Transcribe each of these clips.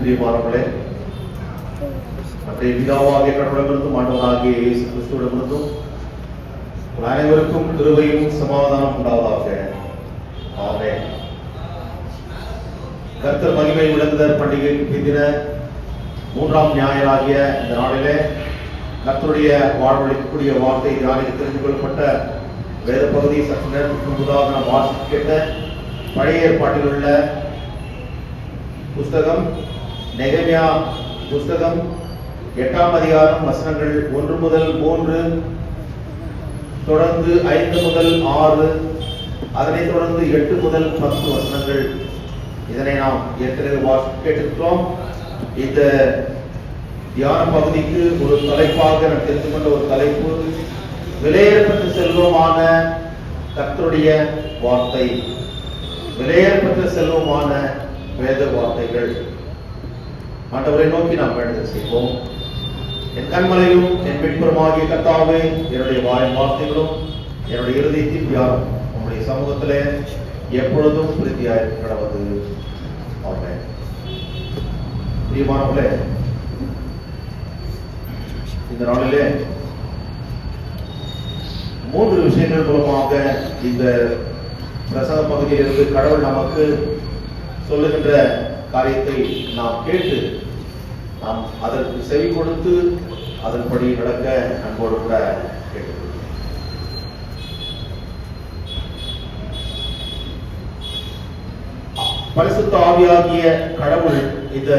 பிரியமானவர்களே, நம்முடைய பிதாவாகிய கடவுளிடமிருந்தும் ஆண்டவராகிய இயேசு கிறிஸ்துவிடமிருந்தும் அனைவருக்கும் கிருபையும் சமாதானம் உண்டாவதாக. ஆமென். கர்த்தர் மகிமை விளங்குதல் பண்டிகைக்கு பிந்தின 3ஆம் ஞாயிறாகிய இந்த நாளிலே கர்த்தருடைய வாழ்வளிக்கக்கூடிய வார்த்தை தியானிக்க தெரிந்து கொள்ளப்பட்ட வேத பகுதி சற்று நேரத்துக்கு முன்பதாக நாம் வாசித்து கேட்ட பழைய ஏற்பாட்டில் உள்ள புஸ்தகம் நெகமியா புஸ்தகம் 8ஆம் அதிகாரம் வசனங்கள் 1 முதல் 3, தொடர்ந்து 5 முதல் 6, அதனைத் தொடர்ந்து 8 முதல் 10 வசனங்கள். இதனை நாம் ஏற்கனவே கேட்டிருக்கிறோம். இந்த தியான பகுதிக்கு ஒரு தலைப்பாக நான் தெரிந்து கொண்ட ஒரு தலைப்பு, விலையேறப்பட்ட செல்வமான கர்த்தருடைய வார்த்தை. விலையேறப்பட்ட செல்வமான வேத வார்த்தைகள். ஆண்டவரை நோக்கி நாம் வேண்டுதல் செய்வோம். என் கண்மலையும் என் மீட்பருமாகிய கர்த்தாவே, என்னுடைய வார்த்தைகளும் என்னுடைய இருதயத்தின் தியானம் உங்களுடைய சமூகத்திலே எப்பொழுதும் பிரீதியாய் கடவது. ஆமென். பிரியமானவர்களே, இந்த நாளிலே 3 விஷயங்கள் மூலமாக இந்த பிரசங்க பகுதியிலிருந்து கடவுள் நமக்கு சொல்லுகின்ற காரியத்தை நாம் கேட்டு நாம் அதற்கு செவி கொடுத்து அதன்படி நடக்க அன்போடு கூட கேட்டுக்கொள்கிறோம். பரிசுத்த ஆவியாகிய கடவுள் இந்த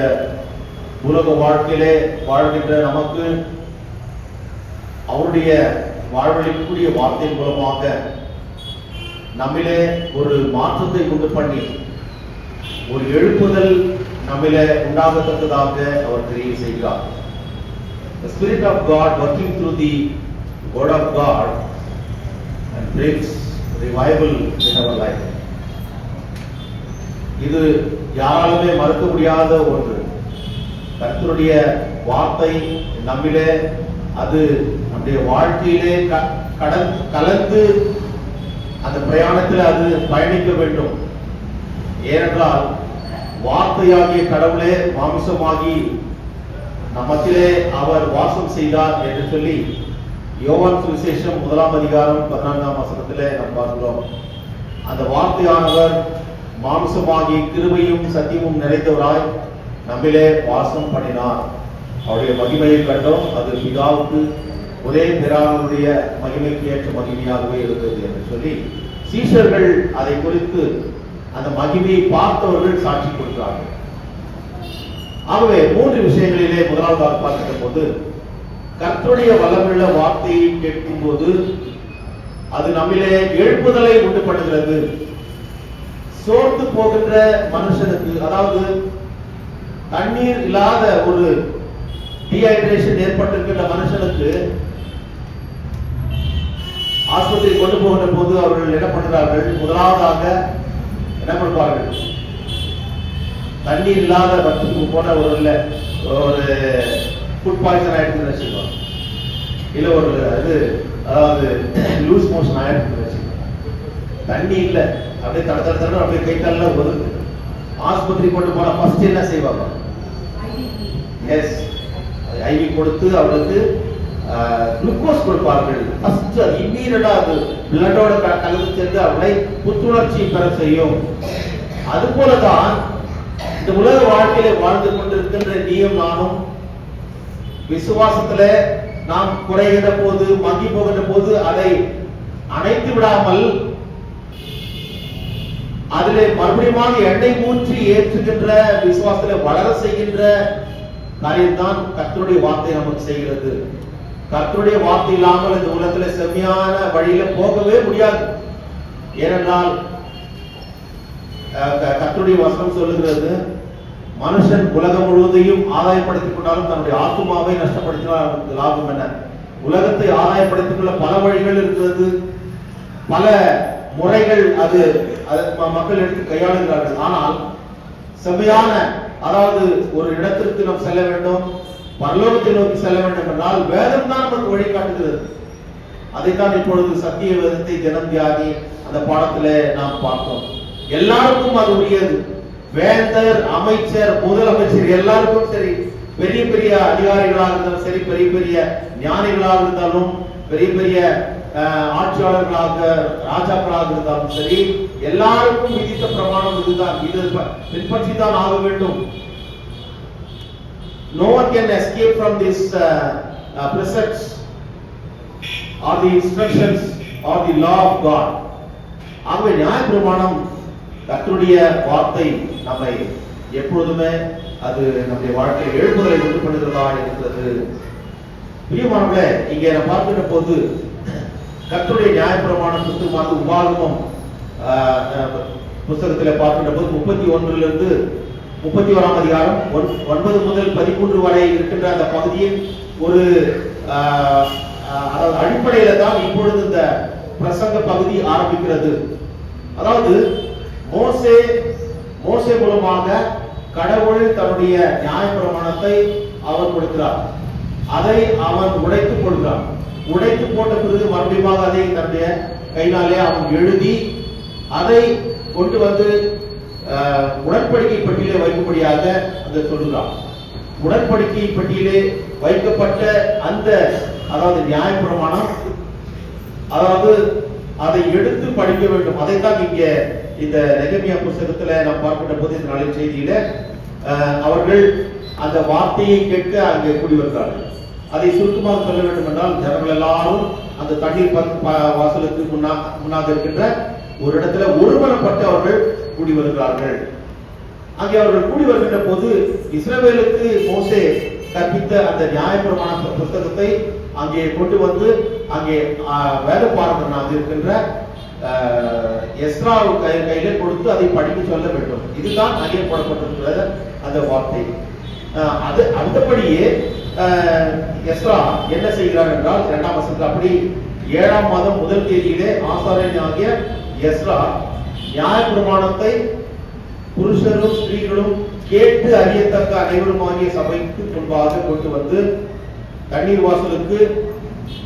உலக வாழ்க்கையிலே வாழ்கின்ற நமக்கு அவருடைய வாழ்வழிக்கூடிய வார்த்தை மூலமாக நம்மிலே ஒரு மாற்றத்தை உண்டு பண்ணி ஒரு எழுப்புதல் நம்மிலே உண்டாகத்தக்கதாக அவர் கிரியை செய்கிறார். The Spirit of God working through the Word of God and brings revival in our life. இது யாராலுமே மறுக்க முடியாத ஒன்று. கர்த்தருடைய வார்த்தை நம்மிலே அது நம்முடைய வாழ்க்கையிலே கலந்து அந்த பிரயாணத்தில் அது பயணிக்க வேண்டும். ஏனென்றால் வார்த்தையாகிய கடவுளே மாமிசமாகி நம்மத்திலே அவர் வாசம் செய்தார் என்று சொல்லி யோவான் சுவிசேஷம் 1ஆம் அதிகாரம் 14ஆம் வசனத்திலே நாம் பார்க்கிறோம். அந்த வார்த்தையானவர் மாமிசமாகி கிருபையும் சத்தியமும் நிறைந்தவராய் நம்மிலே வாசம் பண்ணினார். அவருடைய மகிமையை கண்டோம். அது பிதாவுக்கு ஒரே பிதாவுடைய மகிமைக்கு ஏற்ற மகிமையாகவே இருந்தது என்று சொல்லி சீஷர்கள் அதை குறித்து அந்த மகிமையை பார்த்தவர்கள் சாட்சி கொடுத்தார்கள். ஆகவே 3 விஷயங்களிலே முதலாவதாக பார்க்கிற போது, கர்த்தருடைய வல்லமையுள்ள வார்த்தையை கேட்கும் போது அது நம்மிலே எழுப்புதலை உண்டு பண்ணுகிறது. சோர்ந்து போகின்ற மனுஷனுக்கு, அதாவது தண்ணீர் இல்லாத ஒரு டீஹைட்ரேஷன் ஏற்பட்டிருக்கின்ற மனுஷனுக்கு ஆஸ்பத்திரி கொண்டு போகின்ற போது அவர்கள் என்ன பண்ணுகிறார்கள்? முதலாவதாக என்ன பண்ணுவார்கள்? தண்ணீர் இல்லாத பட்சத்துக்கு போன ஒரு ஃபுட் பாய்சன் ஆயிடுச்சுன்னு வச்சுக்கோங்க, இல்லை ஒரு அதாவது லூஸ் மோஷன் ஆயிடுச்சுன்னு வச்சுக்கோங்க, தண்ணி இல்லை, அப்படியே தட அப்படியே கை காலெல்லாம் வருது. ஆஸ்பத்திரி கொண்டு போன ஃபர்ஸ்ட் என்ன செய்வாங்க? எஸ், ஐவி கொடுத்து அவளுக்கு குளுக்கோஸ் கொடுப்பார்கள். ஃபர்ஸ்ட் அது இம்மீடியட்டா அது பிளட்டோட கலந்து சேர்ந்து அவளை புத்துணர்ச்சி பெற செய்யும். அது போலதான் இந்த உலக வாழ்க்கையில வாழ்ந்து கொண்டிருக்கின்ற நீயும் நானும் விசுவாசத்துல நாம் குறைகிற போது, மங்கி போகின்ற போது அதை அணைத்து விடாமல் அதிலே மறுபடியும் எண்ணெய் ஊற்றி ஏற்றுகின்ற விசுவாசத்துல வளர செய்கின்ற காரியம்தான் கர்த்தருடைய வார்த்தை நமக்கு செய்கிறது. கர்த்தருடைய வார்த்தை இல்லாமல் இந்த உலகத்துல செம்மையான வழியில போகவே முடியாது. ஏனென்றால் கர்த்தருடைய வசனம் சொல்லுகிறது, மனுஷன் உலகம் முழுவதையும் ஆதாயப்படுத்திக் கொண்டாலும் தன்னுடைய ஆத்துமாவை நஷ்டப்படுத்தினால் லாபம் என்ன? உலகத்தை ஆதாயப்படுத்திக் கொள்ள பல வழிகள் இருக்கிறது, பல முறைகள் அது மக்கள் எடுத்து கையாளுகிறார்கள். ஆனால் செம்மையான, அதாவது ஒரு இடத்திற்கு நாம் செல்ல வேண்டும், பரலோகத்தை நோக்கி செல்ல வேண்டும் என்றால் வேதம் தான் நமக்கு வழிகாட்டுகிறது. அதைத்தான் இப்பொழுது சத்திய வேதத்தை தினம் தியாகி அந்த பாடத்திலே நாம் பார்த்தோம். எல்லாருக்கும் அது உரியது. வேந்தர், அமைச்சர், முதலமைச்சர் எல்லாருக்கும் சரி, பெரிய பெரிய அதிகாரிகளாக இருந்தாலும் சரி, பெரிய பெரிய ஞானிகளாக இருந்தாலும், பெரிய பெரிய ஆட்சியாளர்களாக, ராஜாக்களாக இருந்தாலும் சரி, எல்லாருக்கும் விதித்த பிரமாணம் இதுதான். இது பின்பற்றி தான் ஆக வேண்டும். No one can escape from this precepts or the instructions or the law of God. ஆகவே நியாயப்பிரமாணம், கர்த்தருடைய வார்த்தை நம்மை எப்பொழுதுமே அது நம்முடைய வாழ்க்கையில் எழுப்புதலை உண்டு பண்ணுகிறதா இருக்கிறது. பிரியமானவர்களே, இங்கே நான் பார்க்கின்ற போது கர்த்தருடைய நியாயப்பிரமாணம் புத்தகமான உபாகமம் புத்தகத்தில் பார்க்கின்ற போது 31 31 அதிகாரம் 9 முதல் 13 வரை இருக்கின்ற அந்த பகுதியின் ஒரு அதாவது அடிப்படையில தான் இப்பொழுது இந்த பிரசங்க பகுதி ஆரம்பிக்கிறது. அதாவது மோசே மூலமாக கடவுள் தன்னுடைய நியாயப்பிரமாணத்தை அவர் கொடுக்கிறார். அதை அவன் உடைத்துக் கொள்கிறான். உடைத்து போட்ட பிறகு மறுபடியும் அதை தன்னுடைய கையினாலே அவன் எழுதி அதை கொண்டு வந்து உடன்படிக்கை பட்டியலே வைக்கும்படியாக அந்த சொல்லுகிறான். உடன்படிக்கை பட்டியலே வைக்கப்பட்ட அந்த அதாவது நியாயப்பிரமாணம், அதாவது அதை எடுத்து படிக்க வேண்டும். அதைத்தான் இங்க இந்த நெகமியா புத்தகத்துல நாம் பார்க்கின்ற போது இந்த நாளின் செய்தியில அவர்கள் அந்த வார்த்தையை கேட்க அங்கே கூடி வருகிறார்கள். அதை சுருக்கமாக சொல்ல வேண்டும் என்றால், ஜனங்கள் எல்லாரும் அந்த தண்ணீர் வாசலுக்கு முன்னாக இருக்கின்ற ஒரு இடத்துல ஒருமனப்பட்டு அவர்கள் கூடி வருகிறார்கள். அங்கே அவர்கள் கூடி வருகின்ற போது இஸ்ரவேலுக்கு மோசே கற்பித்த அந்த நியாயப்பிரமாண புத்தகத்தை அங்கே கொண்டு வந்து அங்கே வேதபாரகனாக இருக்கின்ற எஸ்ரா கையிலே கொடுத்து அதை படிக்க சொல்ல வேண்டும். இதுதான் அங்கே போடப்பட்டிருக்கிற அந்த வார்த்தை. அது அந்தபடியே எஸ்ரா என்ன செய்கிறார் என்றால், 2ஆம் வசனத்தில் அப்படி 7ஆம் மாதம் முதல் தேதியிலே ஆசாரியன் ஆகிய எஸ்ரா நியாயப்பிரமாணத்தை புருஷரும் ஸ்திரீகளும் கேட்டு அறியத்தக்க அனைவரும் ஆகிய சபைக்கு முன்பாக கொண்டு வந்து தண்ணீர் வாசலுக்கு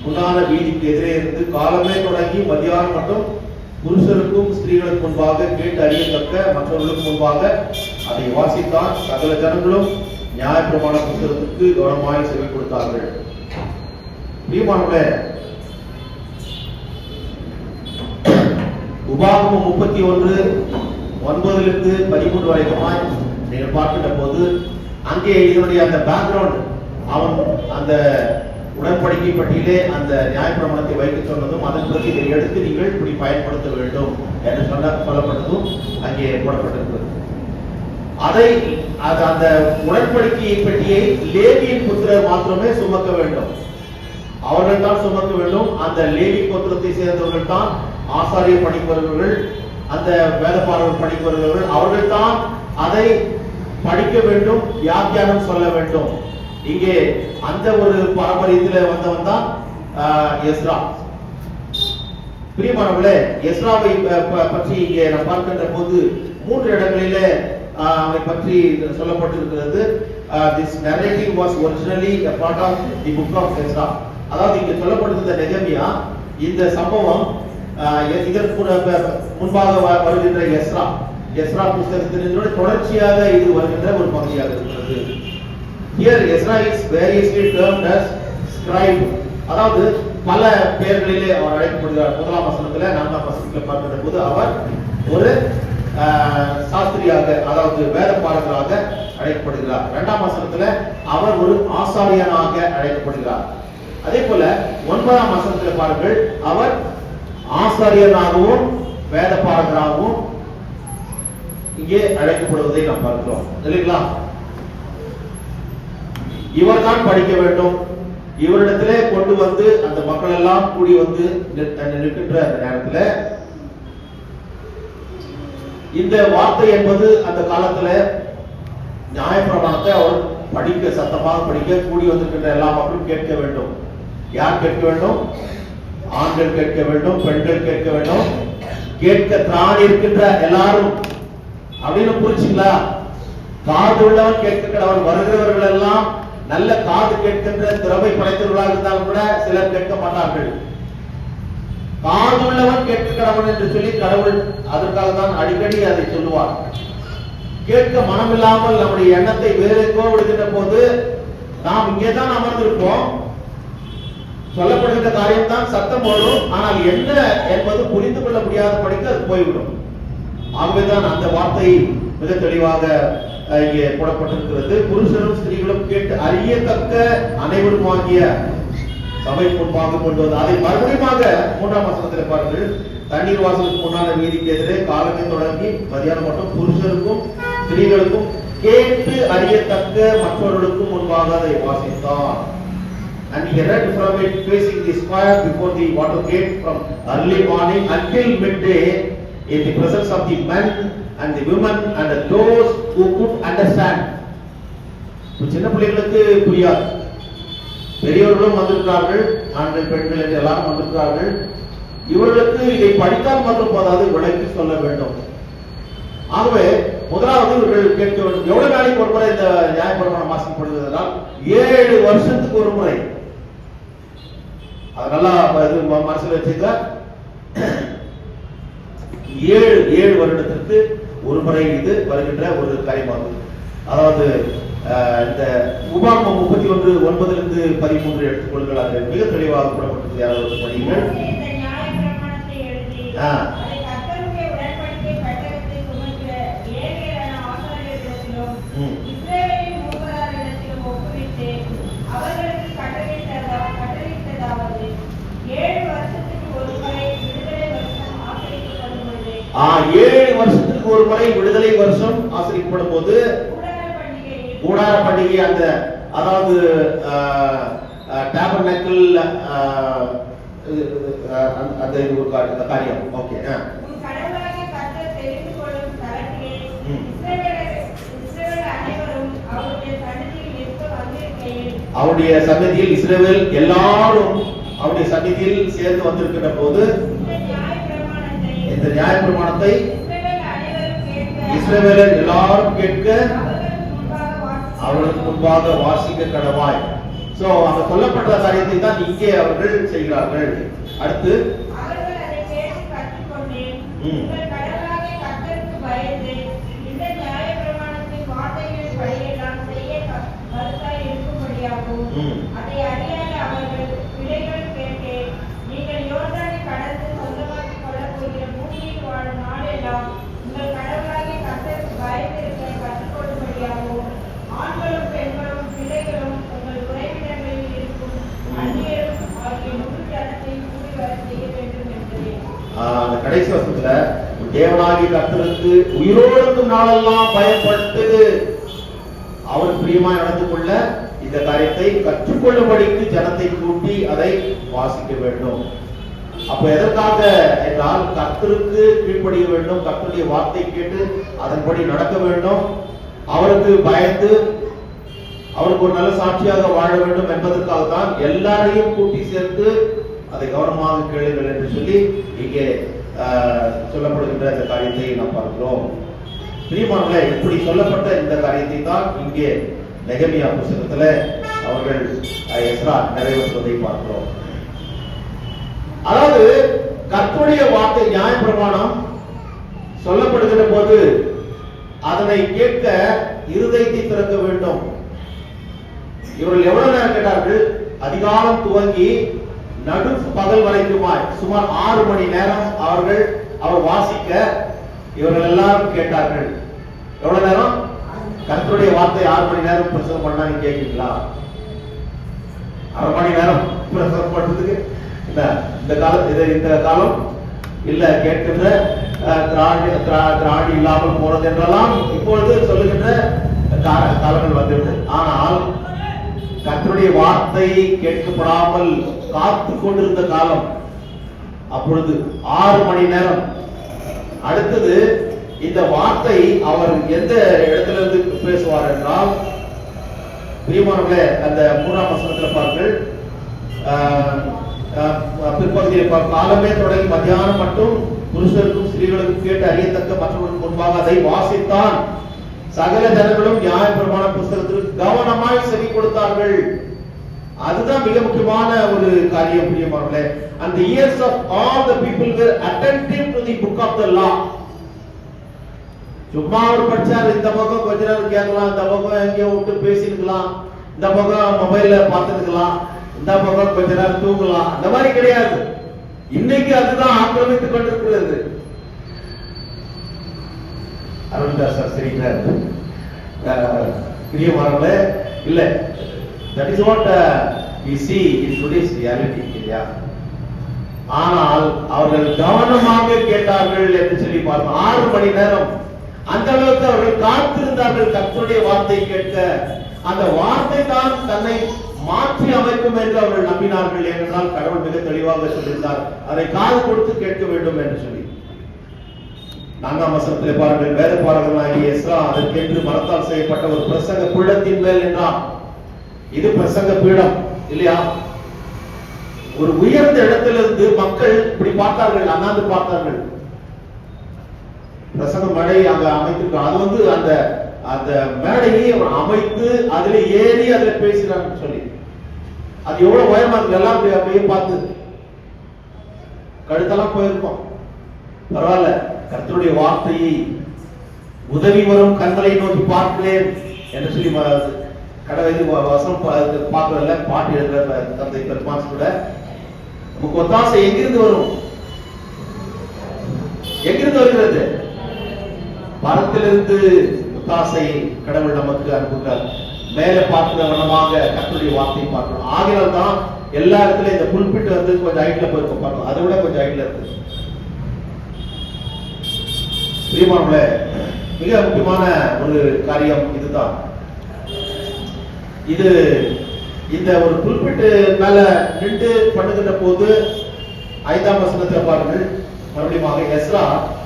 முன்னான வீதிக்கு எதிரே இருந்து காலமே தொடங்கி மத்தியானம் மட்டும் புருஷருக்கும் ஸ்திரீகளுக்கு முன்பாக கேட்டு அறியத்தக்க மற்றவர்களுக்கு முன்பாக அதை வாசித்தான். சகல ஜனங்களும் நியாயப்பிரமாண புத்தகத்துக்கு கவனமாய் செவி கொடுத்தார்கள். பிரியமானவர்களே, உபாகமம் 31:9 13 வரைக்குமாய் நீங்கள் பார்க்கின்ற போது அங்கே இதனுடைய அந்த பேக்ரவுண்ட், அவன் அந்த உடன்படிக்கை பட்டியலே அந்த நியாயப்பிரமாணத்தை வைக்க சொன்னதும் அதன் பிறகு இதை எடுத்து நீங்கள் இப்படி பயன்படுத்த வேண்டும் என்று சொல்லப்பட்டதும் அங்கே போடப்பட்டிருக்கிறது. அதை அந்த உடன்படிக்கை பட்டியை லேவியின் புத்திரர் மாத்திரமே சுமக்க வேண்டும். அவர்கள் தான் சுமக்க வேண்டும். அந்த லேவி கோத்திரத்தை சேர்ந்தவர்கள் தான் ஆசாரிய படிப்பவர்கள், அந்த வேதபாரகர் படிப்பவர்கள். அவர்கள் தான் அதை படிக்க வேண்டும், வியாக்கியானம் சொல்ல வேண்டும். இங்கே அந்த ஒரு பாரம்பரியத்தில் வந்தவன் தான் எஸ்ரா. பிரியமானவர்களே, எஸ்ராவை பற்றி இங்கே நாம் பார்க்கின்ற போது 3 இடங்களிலே அவனை பற்றி சொல்லப்பட்டிருக்கிறது. This narrative was originally a part of the book of Ezra. அதாவது இங்கே சொல்லப்பட்டிருந்த நெகமியா இந்த சம்பவம் இதற்கு முன்பாக வருகின்ற எஸ்ரா புத்தகத்தினுடைய தொடர்ச்சியாக இது வருகின்ற ஒரு பகுதியாக இருக்கிறது. Here Ezra is variously termed as scribe. அதாவது பல பெயர்களிலே அவர் அழைக்கப்படுகிறார். 1ஆம் வசனத்துல 4ஆம் வசனத்துல பார்க்கின்ற போது அவர் ஒரு சாஸ்திரியாக, அதாவது வேதபாரகராக அழைக்கப்படுகிறார். 2ஆம் வசனத்துல அவர் ஒரு ஆசாரியனாக அழைக்கப்படுகிறார். அதே போல 9ஆம் வசனத்துல பாருங்கள், அவர் ஆசாரியனாகவும் வேதபாரகராகவும் இங்கே அழைக்கப்படுவதை நாம் பார்க்கிறோம். இல்லைங்களா? இவர் தான் படிக்க வேண்டும். இவரிடத்திலே கொண்டு வந்து அந்த மக்கள் எல்லாம் கூடி வந்து நிற்கின்ற அந்த நேரத்தில் இந்த வார்த்தை என்பது அந்த காலத்துல நியாயப்பிரமாணத்தை அவர் படிக்க, சத்தமாக படிக்க கூடி வந்திருக்கின்ற எல்லா மக்களும் கேட்க வேண்டும். யார் கேட்க வேண்டும்? ஆண்கள் கேட்க வேண்டும், பெண்கள் கேட்க வேண்டும். கேட்க திராணி இருக்கின்ற எல்லாரும் அப்படின்னு புரிச்சுங்களா? காது உள்ளவன் கேட்கின்றவர். வருகிறவர்கள் எல்லாம் நல்ல காது கேட்கின்ற திறமை படைத்தவர்களாக இருந்தாலும் கூட சிலர் கேட்க மாட்டார்கள். காதுள்ளவன் கேட்கிறவன் என்று சொல்லி கடவுள் அதற்காக தான் அடிக்கடி அதை சொல்லுவார். கேட்க மனமில்லாமல் நம்முடைய எண்ணத்தை வேறு விடுகின்ற போது நாம் இங்கே தான் அமர்ந்திருப்போம். சொல்லப்படுகின்ற காரியம் தான் சத்தம் வரும், ஆனால் என்ன என்பது புரிந்து கொள்ள முடியாத படிக்க அது போய்விடும். ஆகவேதான் அந்த வார்த்தை மிக தெளிவாக இங்கே போடப்பட்டிருக்கிறது. புருஷரும் ஸ்திரீகளும் கேட்டு அறியத்தக்க அனைவரும் ஆகிய சபை முன்பாக கொண்டு வந்து அதை மறுபடியும் 3ஆம் வசனத்தில் பாருங்கள். தண்ணீர் வாசலுக்கு முன்னால வீதிக்கு எதிரே காலமே தொடங்கி மதியானம் மட்டும் புருஷருக்கும் ஸ்திரீகளுக்கும் கேட்டு அறியத்தக்க மற்றவர்களுக்கும் முன்பாக அதை வாசித்தான். And he read from it facing the square before the water gate from early morning until midday in the presence of the men and the women and those who could understand. சின்ன பிள்ளைகளுக்கு புரியாது, பெரியவர்களும் வந்திருக்கிறார்கள், ஆண்கள் பெண்கள் என்று எல்லாரும் வந்திருக்கிறார்கள். இவர்களுக்கு இதை படித்தால் மற்றும் போதாது, விளக்கி சொல்ல வேண்டும். ஆகவே முதலாவது இவர்கள் கேட்க வேண்டும். எவ்வளவு நாளைக்கு ஒரு முறை இந்த நியாயப்பிரமாணம் வாசிக்கப்படுவதால் 7 வருஷத்துக்கு ஒரு முறை. அதனால மனசுல வச்சுக்க, 7 வருடத்திற்கு ஒரு முறை இது வருகின்ற ஒரு காரியமாகும். அதாவது இந்த உபாகமம் 31:9-13 எடுத்துக்கொள்ளுங்கள். அது மிக தெளிவாக கூறப்பட்டது. யாராவது படியுங்கள். ஏழு வருஷத்துக்கு ஒரு முறை விடுதலை வருஷம் ஆசரிக்கப்படும் போது கூடார பண்டிகை, அந்த அதாவது டாபர்னக்கிள் அந்த ஒரு காரியம். ஓகே, அவருடைய சன்னதியில் இஸ்ரவேல் எல்லாரும் அவருடைய சன்னதியில் சேர்ந்து வந்திருக்கிற போது இந்த நியாயப்பிரமாணத்தை இஸ்ரவேலர் எல்லாரும் கேட்க அவர்களுக்கு முன்பாக வாசிக்க கடவாய். சோ அங்க சொல்லப்பட்ட காரியத்தை தான் இங்கே அவர்கள் செய்கிறார்கள். அடுத்து கடைசி வசனத்துல தேவனாகிய கர்த்தருக்கு உயிரோடுக்கும் நாளெல்லாம் பயப்பட்டு அவர் பிரியமாய் நடந்து கொள்ள இந்த காரியத்தை கற்றுக்கொள்ளும்படிக்கு ஜனத்தை கூட்டி அதை வாசிக்க வேண்டும். அப்ப எதற்காக என்றால் கர்த்தருக்கு கீழ்ப்படிய வேண்டும், கர்த்தருடைய வார்த்தை கேட்டு அதன்படி நடக்க வேண்டும், அவருக்கு பயந்து அவருக்கு ஒரு நல்ல சாட்சியாக வாழ வேண்டும் என்பதற்காக தான் எல்லாரையும் கூட்டி சேர்த்து அதை கவனமாக கேளுங்கள் என்று சொல்லி இங்கே சொல்லப்படுகின்ற இந்த காரியத்தை நாம் பார்க்கிறோம். பிரியமானவர்களே, இப்படி சொல்லப்பட்ட இந்த காரியத்தை தான் இங்கே நெகமியா புத்தகத்துல அவர்கள் எஸ்ரா நிறைவேற்றுவதை பார்க்கிறோம். அதாவது கர்த்தருடைய வார்த்தை நியாயப்பிரமாணம் சொல்லப்படுகிற போது அதனை கேட்க இருதயத்தை திறக்க வேண்டும். இவர்கள் எவ்வளவு நேரம் கேட்டார்கள்? அதிகாலம் துவங்கி நடு பகல் வரைக்குமாய் சுமார் 6 மணி நேரம் அவர் வாசிக்க இவர்கள் எல்லாரும் கேட்டார்கள். எவ்வளவு நேரம்? கர்த்தருடைய வார்த்தை 6 மணி நேரம் பிரசங்கம் பண்ணாங்க. கேட்கீங்களா? 1/2 மணி நேரம் பிரசங்கம் பண்றதுக்கு இந்த காலம் இல்ல. கேட்கின்ற திராணி இல்லாமல் போறது என்றெல்லாம் இப்பொழுது சொல்லுகின்ற காலங்கள் வந்துவிட்டு, ஆனால் கர்த்தருடைய வார்த்தை கேட்கப்படாமல் காத்து கொண்டிருந்த காலம் அப்பொழுது 6 மணி நேரம். அடுத்தது இந்த வார்த்தை அவர் எந்த இடத்துல இருந்து பேசுவார் என்றால், பிரியமானவர்களே, அந்த 3ஆம் வசனத்தில் பாருங்கள். பிற்பகுதியை காலமே தொடங்கி மத்தியானம் மட்டும் புருஷருக்கும் ஸ்திரீகளுக்கும் கேட்டு அறியத்தக்க மற்றவர்களுக்கு முன்பாக அதை வாசித்தான். சகல ஜனங்களும் நியாயப்பிரமாண புத்தகத்திற்கு கவனமாய் செவி கொடுத்தார்கள். அதுதான் மிக முக்கியமான ஒரு காரியம். பிரியமானவர்களே, and the ears of all the people were attentive to the book of the law. சும்மா அவர் படிச்சாரு, இந்த பக்கம் கொஞ்ச நேரம் கேட்கலாம், இந்த பக்கம் எங்கேயோ விட்டு பேசிருக்கலாம், இந்த பக்கம் மொபைல்ல பார்த்துக்கலாம், இந்த பக்கம் கொஞ்ச நேரம் தூங்கலாம். அந்த மாதிரி கிடையாது. இன்னைக்கு அதுதான் ஆக்கிரமித்துக் கொண்டிருக்கிறது. அருள்தாஸ் சார் சரிங்கிறார், பிரியமானவர்களே, இல்ல, that is what we see in today's reality இல்லையா? ஆனால் அவர்கள் கவனமாக கேட்டார்கள் என்று சொல்லி பார்த்தோம். 6 மணி நேரம் அந்த அளவுக்கு அவர்கள் காத்திருந்தார்கள் கர்த்தருடைய வார்த்தை கேட்க. அந்த வார்த்தை தான் தன்னை மாற்றி அமைக்கும் என்று அவர்கள் நம்பினார்கள். ஏனென்றால் கடவுள் மிக தெளிவாக சொல்லியிருந்தார், அதை காது கொடுத்து கேட்க வேண்டும் என்று சொல்லி. 4ஆம் வசனத்திலே பாருங்கள், வேத பாரகனாகிய எஸ்ரா அதற்கென்று மரத்தால் செய்யப்பட்ட ஒரு பிரசங்க பீடத்தின் மேல் நின்றான். இது பிரசங்க பீடம் இல்லையா? ஒரு உயர்ந்த இடத்திலிருந்து மக்கள் இப்படி பார்த்தார்கள், அண்ணாந்து பார்த்தார்கள். பிரசங்க மேடை அங்க அமைத்திருக்காங்க. அது வந்து அந்த அந்த மேடையை அவர் அமைத்து அதுல ஏறி அதுல பேசினான்னு சொல்லி, அது எவ்வளவு உயரமா இருக்கு, எல்லாம் அப்படியே பார்த்து கழுத்தெல்லாம் போயிருக்கும். பரவாயில்ல, கர்த்தருடைய வார்த்தையை உதவி வரும் கண்களை நோக்கி பார்க்கிறேன் என்று சொல்லி கடவுள் வசனம் பார்க்கறதுல பாட்டு எழுதுற தந்தை பெருமாஸ் கூட, நமக்கு ஒத்தாசை எங்கிருந்து வரும்? எங்கிருந்து வருகிறது? பரத்திலிருந்து ஒத்தாசை கடவுள் நமக்கு அனுப்புகிறார். மேலே பார்க்கிற வண்ணமாக கர்த்தருடைய வார்த்தையை பார்க்கணும். ஆகினால் தான் எல்லா இடத்துலயும் இந்த புல்பிட் வந்து கொஞ்சம் ஹைட்ல போயிருக்கும் பார்க்கணும், அதை விட கொஞ்சம் ஹைட்ல இருக்கு. பிரியமானவர்களே, மிக முக்கியமான ஒரு காரியம் இதுதான். இது இந்த ஒரு புல்பிட் மேல நின்று பண்ணுகின்ற போது 5ஆம் வசனத்தில் பாருங்கள், மறுபடியும் எஸ்ரா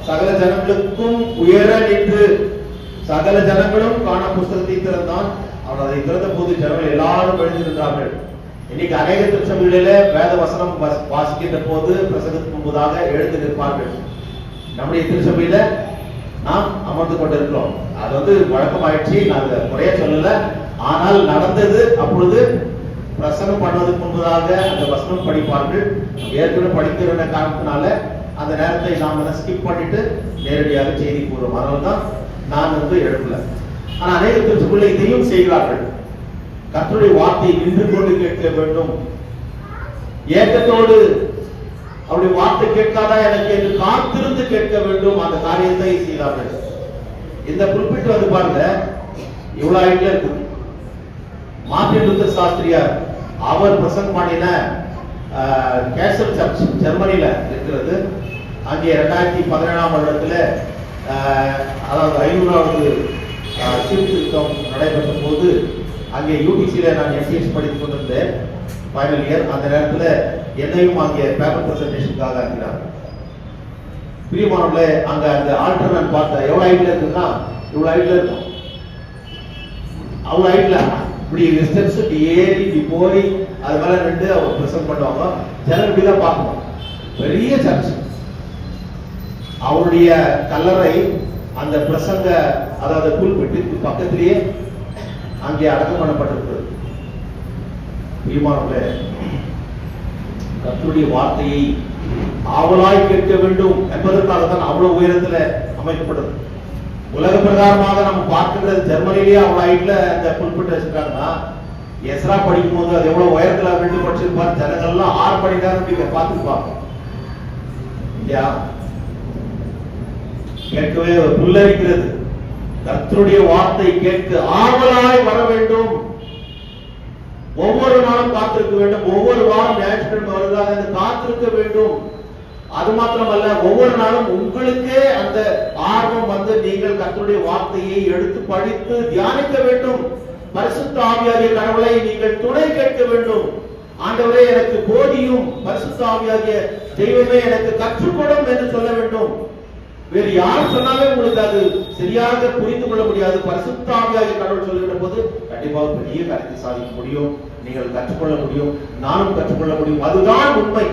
சகல ஜனங்களுக்கும் உயர நின்று சகல ஜனங்களும் காண புஸ்தகத்தை திறந்தான். அவன் அதை திறந்த போது ஜனங்கள் எல்லாரும் எழுந்திருந்தார்கள். இன்னைக்கு அநேக திருச்சபைகளில வேத வசனம் வாசிக்கின்ற போது பிரசங்கத்துக்கு முன்பதாக எழுந்து நிற்பார்கள். நம்முடைய திருச்சபையில நாம் அமர்ந்து கொண்டிருக்கிறோம். அது வந்து வழக்கமாயிடுச்சு, நாங்க குறைய சொல்லல. ஆனால் நடந்தது, அப்பொழுது பிரசங்கம் பண்ணுவதற்கு முன்பதாக அந்த வசனம் படிப்பார்கள். ஏற்கனவே படிக்கிற காரணத்தினால அந்த நேரத்தை நாம் ஸ்கிப் பண்ணிட்டு நேரடியாக செய்தி கூறுவோம். அதனால்தான் நான் வந்து எழுப்பல. ஆனா அநேக திருச்சபையில இதையும் செய்கிறார்கள். கர்த்தருடைய வார்த்தை நின்று கொண்டு கேட்க வேண்டும், ஏக்கத்தோடு அவருடைய வார்த்தை கேட்காதா எனக்கு என்று காத்திருந்து கேட்க வேண்டும். அந்த காரியத்தை செய்தார்கள். இந்த புல்பிட் வந்து பாருங்க, இவ்வளவு ஹைட்ல இருக்கு. மார்ட்டின் லூத்தர் சாஸ்திரியார் அவர் பிரசங்கம் பண்ணின கேசல் சர்ச் ஜெர்மனியில இருக்கிறது. அங்கே 2017ஆம் வருடத்துல அதாவது 500வது சீர்திருத்தம் நடைபெற்ற போது அங்கே யூடிசியில நான் எம்சிஎஸ் படித்துக் கொண்டிருந்தேன், ஃபைனல் இயர். அந்த நேரத்தில் என்னையும் அங்கே பேப்பர் பிரசன்டேஷனுக்காக இருக்கிறார். பிரியமானவர்களே, அங்க அந்த ஆல்டர் நான் பார்த்தேன். எவ்வளவு ஹைட்ல இருக்குன்னா இவ்வளவு ஹைட்ல இருக்கும். அவ்வளவு ஹைட்ல இப்படி ஸ்டெப்ஸ் இப்படி ஏறி இப்படி போய் அது மேல நின்று அவர் பிரசன்ட் பண்ணுவாங்க. ஜனங்கள் இப்படிதான் பார்க்கணும். பெரிய சர்ச். அவருடைய கல்லறை அந்த பிரசங்க அதாவது புல்பிட்டுக்கு பக்கத்திலேயே அங்கே அடக்கம் பண்ணப்பட்டிருக்கிறது. பிரியமானவர்களே, கர்த்தருடைய வார்த்தையை ஆவலாய் கேட்க வேண்டும் என்பதற்காக தான் அவ்வளவு உயரத்துல அமைக்கப்பட்டது. உலக பிரகாரமாக நம்ம பார்க்கிறது ஜெர்மனிலேயே அவ்வளவு ஹைட்ல அந்த புல்பிட் வச்சிருக்காங்கன்னா, எஸ்ரா படிக்கும் போது அது எவ்வளவு உயரத்துல ரெண்டு படிச்சிருப்பார். ஜனங்கள் எல்லாம் 6 மணி நேரம் நீங்க பார்த்துருப்பாங்க இல்லையா? கேட்கவே புல்லரிக்கிறது. கர்த்தருடைய வார்த்தை கேட்க ஆவலாய் வர வேண்டும். ஒவ்வொரு நாளும் காத்திருக்க வேண்டும். ஒவ்வொரு வாரம் ஞாயிற்றுக்கிழமை வருவதாக காத்திருக்க வேண்டும். அது மாத்திரமல்ல, ஒவ்வொரு நாளும் உங்களுக்கே அந்த ஆர்வம் வந்து நீங்கள் கர்த்தருடைய வார்த்தையை எடுத்து படித்து தியானிக்க வேண்டும். பரிசுத்த ஆவியாகிய கடவுளை நீங்கள் துணை கேட்க வேண்டும். ஆண்டவரே எனக்கு போதியும், பரிசுத்த ஆவியாகிய தெய்வமே எனக்கு கற்றுக்கொடும் என்று சொல்ல வேண்டும். வேறு யார் சொன்னாலும் உங்களுக்கு அது சரியாக புரிந்து கொள்ள முடியாது. பரிசுத்த ஆவியாகிய கடவுள் சொல்லுகிற போது கண்டிப்பாக பெரிய காரியத்தை சாதிக்க முடியும். நீங்கள் கற்றுக்கொள்ள முடியும், நானும் கற்றுக்கொள்ள முடியும். அதுதான் உண்மை.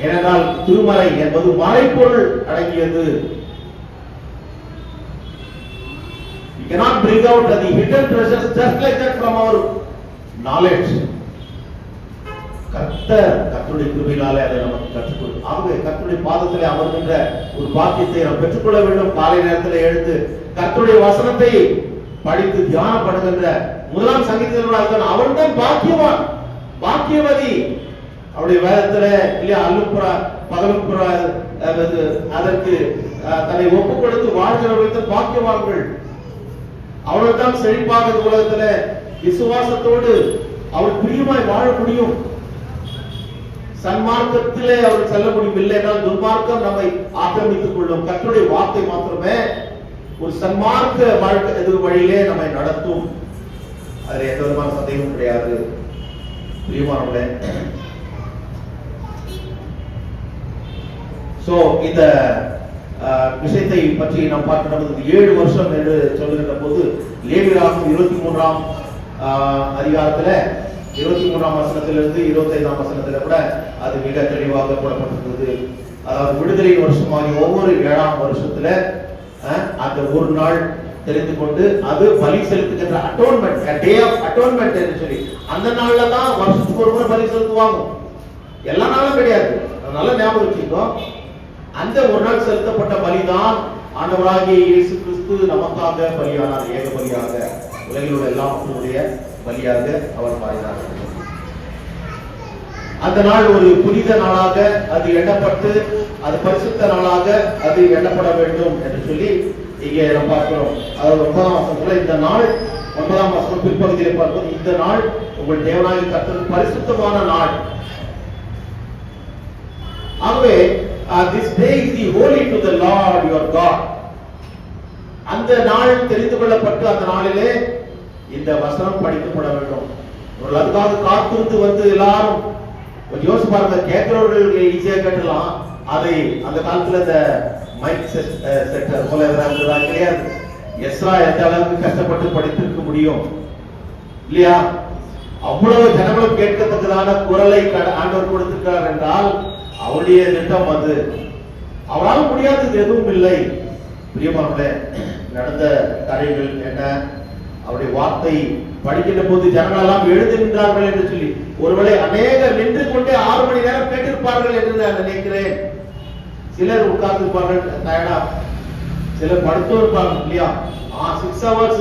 ஏனென்றால் திருமறை என்பது மறைப்பொருள் அடங்கியது. We cannot bring out the hidden treasures just like that from our knowledge. கர்த்தருடைய கிருபையினாலே அதை நமக்கு கற்றுக் கொடுக்கும். ஆகவே கர்த்தருடைய பாதத்திலே அமர்கின்ற ஒரு பாக்கியத்தை நாம் பெற்றுக்கொள்ள வேண்டும். காலை நேரத்தில் எழுந்து கர்த்தருடைய வசனத்தை படித்து தியானம் பண்ணுகின்ற முதலாம் சங்கீதத்தில் அவன் தான் பாக்கியவான், பாக்கியவதி. அவருடைய வேதத்துல இல்லையா, அல்லுப்புறா பகலுப்புறா அதற்கு தன்னை ஒப்புக் கொடுத்து வாழ்கிறவர்கள் பாக்கியவான்கள். அவர்கள் தான் செழிப்பாக இந்த உலகத்துல விசுவாசத்தோடு அவர் பிரியமாய் வாழ முடியும். சன்மார்க்கத்திலே அவர் செல்ல முடியும். இல்லை என்றால் துன்மார்க்கம் நம்மை ஆக்கிரமித்துக் கொள்ளும். கர்த்தருடைய வார்த்தை மாத்திரமே ஒரு சன்மார்க்க வாழ்க்கை வழியிலே நம்மை நடத்தும். அதில் எந்த விதமான சந்தேகமும் கிடையாது. பிரியமானவர்களே, இந்த விஷயத்தை பற்றி நாம் பார்க்கின்ற 7 வருஷம் என்று சொல்லுகின்ற போது லேவியராகமம் 23ஆம் அதிகாரத்துல 23ஆம் வசனத்திலிருந்து 25ஆம் வசனத்துல கூட அது மிக தெளிவாக போடப்பட்டிருக்கிறது. அதாவது விடுதலை வருஷமாகி ஒவ்வொரு 7ஆம் வருஷத்துல அந்த ஒரு நாள் தெரிந்து கொண்டு அது பலி செலுத்துகின்ற அட்டோன்மெண்ட், டே ஆஃப் அட்டோன்மெண்ட் என்று சொல்லி அந்த நாள்ல தான் வருஷத்துக்கு ஒரு முறை பலி செலுத்துவாங்க. எல்லா நாளும் கிடையாது. அதனால ஞாபகம் வச்சுக்கோ, அந்த ஒரு நாள் செலுத்தப்பட்ட பலிதான் ஆண்டவராகிய இயேசு கிறிஸ்து நமக்காக பலியானார். ஏக பலியாக உலகில் உள்ள எல்லா மக்களுடைய பலியாக அவர் மாறினார். அந்த நாள் ஒரு புனித நாளாக அது எண்ணப்பட்டு அது பரிசுத்த நாளாக அது எண்ணப்பட வேண்டும் என்று சொல்லி இங்கே நாம் பார்க்கிறோம். அதாவது 9ஆம் வசனத்துல இந்த நாள் 9ஆம் வசனம் பிற்பகுதியிலே பார்க்கிறோம். இந்த நாள் உங்கள் தேவனாகிய கர்த்தருக்கு பரிசுத்தமான நாள். ஆகவே this day is the holy to the Lord your God. அந்த நாள் தெரிந்து கொள்ளப்பட்டு அந்த நாளிலே இந்த வசனம் படிக்கப்பட வேண்டும். அதுக்காக காத்திருந்து வந்து எல்லாரும் கொஞ்சம் யோசிச்சு பாருங்க. கேட்கிறவர்கள் ஈஸியா கேட்டலாம். அதை அந்த காலத்துல இந்த மைக் செட்டர் போல கிடையாது. எஸ்ரா எந்த அளவுக்கு கஷ்டப்பட்டு படித்திருக்க முடியும் இல்லையா? அவ்வளவு ஜனங்களும் கேட்கத்தக்கதான குரலை ஆண்டவர் கொடுத்திருக்கிறார் என்றால் அவருடைய திட்டம் அது. அவரால் முடியாதது எதுவும் இல்லை. பிரியமானவர்களே, நடந்த கதைகள் என்ன? அவருடைய வார்த்தை படிக்கின்ற போது ஜனங்கள் எல்லாம் எழுந்து நின்றார்கள் என்று சொல்லி ஒருவேளை அநேகர் நின்று கொண்டே 6 மணி நேரம் கேட்டிருப்பார்கள் என்று நான் நினைக்கிறேன். சிலர் உட்கார்ந்து இருப்பார்கள் டயர்டா, சிலர் படுத்தும் இருப்பாங்க இல்லையா? 6 hours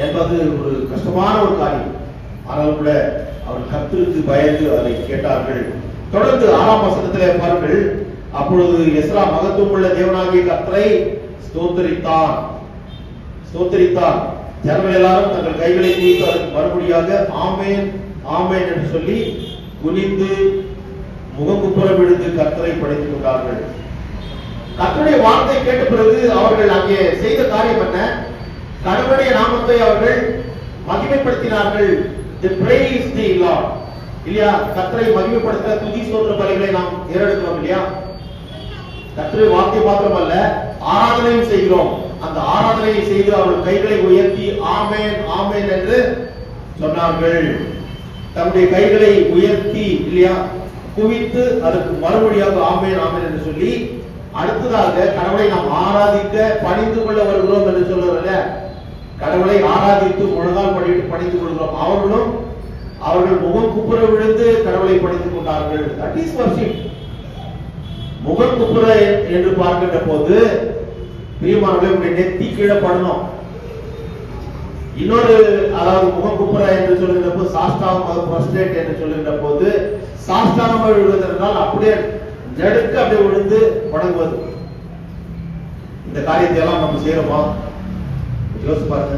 என்பது ஒரு கஷ்டமான ஒரு காரியம். ஆனால் கூட அவர் கர்த்தருக்கு பயந்து அதை கேட்டார்கள். தொடர்ந்து 6ஆம் வசனத்திலே பாருங்கள். அப்பொழுது எஸ்ரா மகத்துவமுள்ள தேவனாகிய கர்த்தரை ஸ்தோத்திரித்தான். ஜனங்கள் எல்லாரும் தங்கள் கைகளை குவித்து அதற்கு மறுபடியாக ஆமென் ஆமென் என்று சொல்லி குனிந்து முகங்குப்புற விழுந்து கர்த்தரை படைத்துக் கொண்டார்கள். கர்த்தருடைய வார்த்தை கேட்ட பிறகு அவர்கள் அங்கே செய்த காரியம் என்ன? கடவுளுடைய நாமத்தை அவர்கள் மகிமைப்படுத்தினார்கள். They praised the Lord. இல்லையா? கர்த்தரை மகிமைப்படுத்த துதி ஸ்தோத்திர பலிகளை நாம் ஏறெடுக்கிறோம் இல்லையா? கர்த்தருடைய வார்த்தை மாத்திரமல்ல, ஆராதனையும் செய்கிறோம். அந்த ஆராதனையை செய்து அவர்கள் கைகளை உயர்த்தி ஆமென் ஆமென் என்று சொன்னார்கள். தம்முடைய கைகளை உயர்த்தி இல்லையா குவித்து அதற்கு மறுபடியாக ஆமென் ஆமென் என்று சொல்லி அடுத்ததாக கடவுளை நாம் ஆராதிக்க பணிந்து கொள்ள வருகிறோம் என்று சொல்லுறோம்ல. கடவுளை ஆராதித்து முழங்கால் படிட்டு பணிந்து கொள்கிறோம். அவர்கள் முகம் குப்புற விழுந்து கடவுளை பணித்துக் கொண்டார்கள். That is worship. முகம் குப்புற என்று பார்க்கின்ற போது பிரியமானவர்களே, உங்களுடைய நெத்தி கீழே படணும். இன்னொரு அதாவது முகம் குப்புற என்று சொல்லுகின்ற போது சாஷ்டாங்கம் பிரஸ்டேட் என்று சொல்லுகின்ற போது சாஷ்டாங்கம் விழுவதென்றால் அப்படியே நெடுக்க அப்படியே விழுந்து வணங்குவது. இந்த காரியத்தை எல்லாம் நம்ம செய்யறோமா? யோசிச்சு பாருங்க.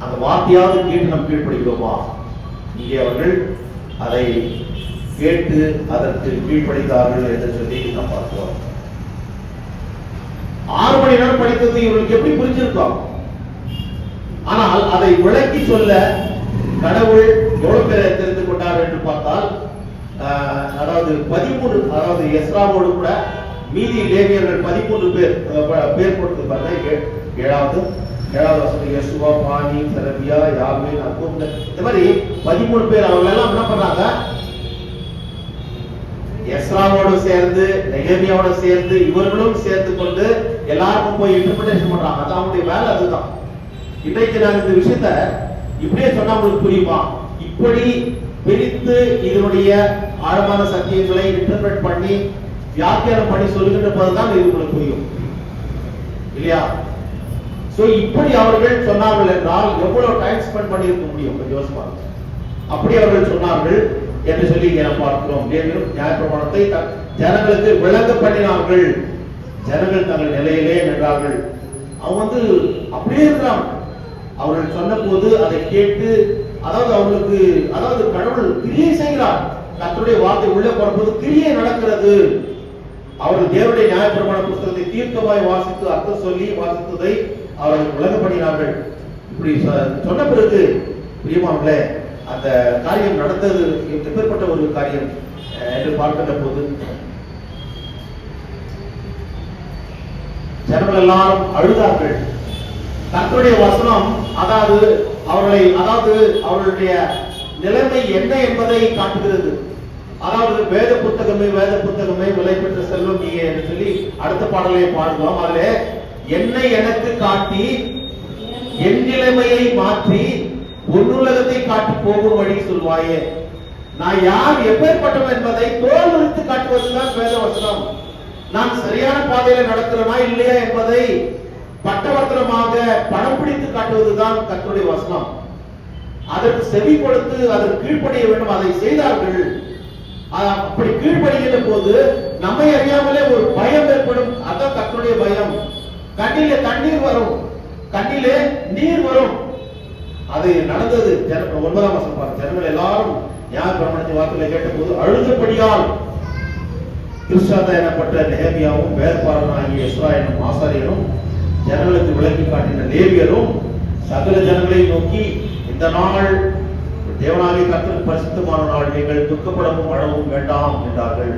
அந்த வார்த்தையாவது கேட்டு நம்ம கீழ்ப்படுகிறோமா? இங்கே அவர்கள் அதை கேட்டு அதற்கு கீழ்ப்படித்தார்கள் என்று சொல்லி நாம் பார்க்கிறோம். 6 மணி நேரம் படித்தது இவர்களுக்கு எப்படி புரிஞ்சிருக்கோம்? ஆனால் அதை விளக்கி சொல்ல கடவுள் எவ்வளவு பேரை தெரிந்து கொண்டார் என்று பார்த்தால் அதாவது 13 அதாவது எஸ்ராவோடு கூட மீதி லேவியர்கள் 13 பேர் கொடுத்திருப்பாங்க. 7வது வசனம் யெசுவா, பானி, செரபியா, யாமின், அக்கூப், இந்த மாதிரி 13 பேர். அவங்க எல்லாம் என்ன பண்ணாங்க? எஸ்ராவோடு சேர்ந்து நெகேமியாவோடு சேர்ந்து இவர்களும் சேர்ந்து கொண்டு எல்லாருக்கும் போய் இன்டர்பிரேஷன் பண்றாங்க. அது அவங்களுடைய வேலை. அதுதான் இன்றைக்கு நான் இந்த விஷயத்த இப்படியே சொன்னா உங்களுக்கு புரியுமா? இப்படி பிரித்து இதனுடைய ஆழமான சத்தியங்களை இன்டர்பிரேட் பண்ணி வியாக்கியானம் பண்ணி சொல்லுகின்ற போதுதான் இது உங்களுக்கு புரியும் இல்லையா? சோ இப்படி அவர்கள் சொன்னார்கள் என்றால் எவ்வளவு டைம் ஸ்பெண்ட் பண்ணி இருக்க முடியும்? கொஞ்சம் யோசிப்பாங்க. அப்படி அவர்கள் சொன்னார்கள் என்று சொல்லி இங்கே நாம் பார்க்கிறோம். தேவனும் நியாயப்பிரமாணத்தை ஜனங்களுக்கு விளங்க பண்ணினார்கள். ஜனங்கள் தங்கள் நிலையிலே நின்றார்கள். அவங்க அப்படியே இருக்கிறாங்க. அவர்கள் சொன்ன போது அதை கேட்டு, அதாவது அவர்களுக்கு, அதாவது கடவுள் கிரியை செய்கிறார். கர்த்தருடைய வார்த்தை உள்ளே போறபோது கிரியை நடக்கிறது. அவர்கள் தேவனுடைய நியாயப்பிரமாண புத்தகத்தை தீர்க்கமாய் வாசித்து அர்த்தம் சொல்லி வாசித்ததை அவர்கள் விளங்க பண்ணினார்கள். இப்படி சொன்ன பிறகு பிரியமானவர்களே, அந்த காரியம் நடந்தது எப்பேற்பட்ட ஒரு காரியம் என்று பார்க்கின்ற போது ஜனங்கள் எல்லாரும் அழுதார்கள். கர்த்தருடைய வசனம் அதாவது அவர்களுடைய நிலைமை என்ன என்பதை காட்டுகிறது. அதாவது வேத புத்தகமே விலை பெற்ற செல்வம் நீயே என்று சொல்லி அடுத்த பாடலை பாடுவோம். அதுல என்னை எனக்கு காட்டி என் நிலைமையை மாற்றி உன்னுலகத்தை காட்டி போகும் வழி சொல்வாயே. நான் யார் எப்பேற்பட்டவன் என்பதை தோல் விரித்து காட்டுவதுதான் வேத வசனம். நான் சரியான பாதையில நடக்கிறேனா இல்லையா என்பதை பட்டவர்த்தனமாக படம் பிடித்து காட்டுவதுதான் கர்த்தருடைய வசனம். அதற்கு செவி கொடுத்து அதற்கு கீழ்ப்படிய வேண்டும். அதை செய்தார்கள். அப்படி கீழ்ப்படிகின்ற போது நம்மை அறியாமலே ஒரு பயம் ஏற்படும். அதான் கர்த்தருடைய பயம். கண்ணிலே தண்ணீர் வரும், கண்ணிலே நீர் வரும். அது நடந்தது. 9ஆம் வசனம் பாருங்க. ஜனங்கள் எல்லாரும் நியாயப்பிரமாணத்தின் வார்த்தைகளை கேட்ட போது அழுதபடியால் கிறிஸ்தாதா எனப்பட்ட நெகேமியாவும் வேதபாரகனாகிய எஸ்ரா என்னும் ஆசாரியரும் ஜனங்களுக்கு விளக்கி காட்டின லேவியரும் சகல ஜனங்களை நோக்கி, இந்த நாள் தேவனாகிய கர்த்தருக்கு பரிசுத்தமான நாள், நீங்கள் துக்கப்படவும் அழவும் வேண்டாம் என்றார்கள்.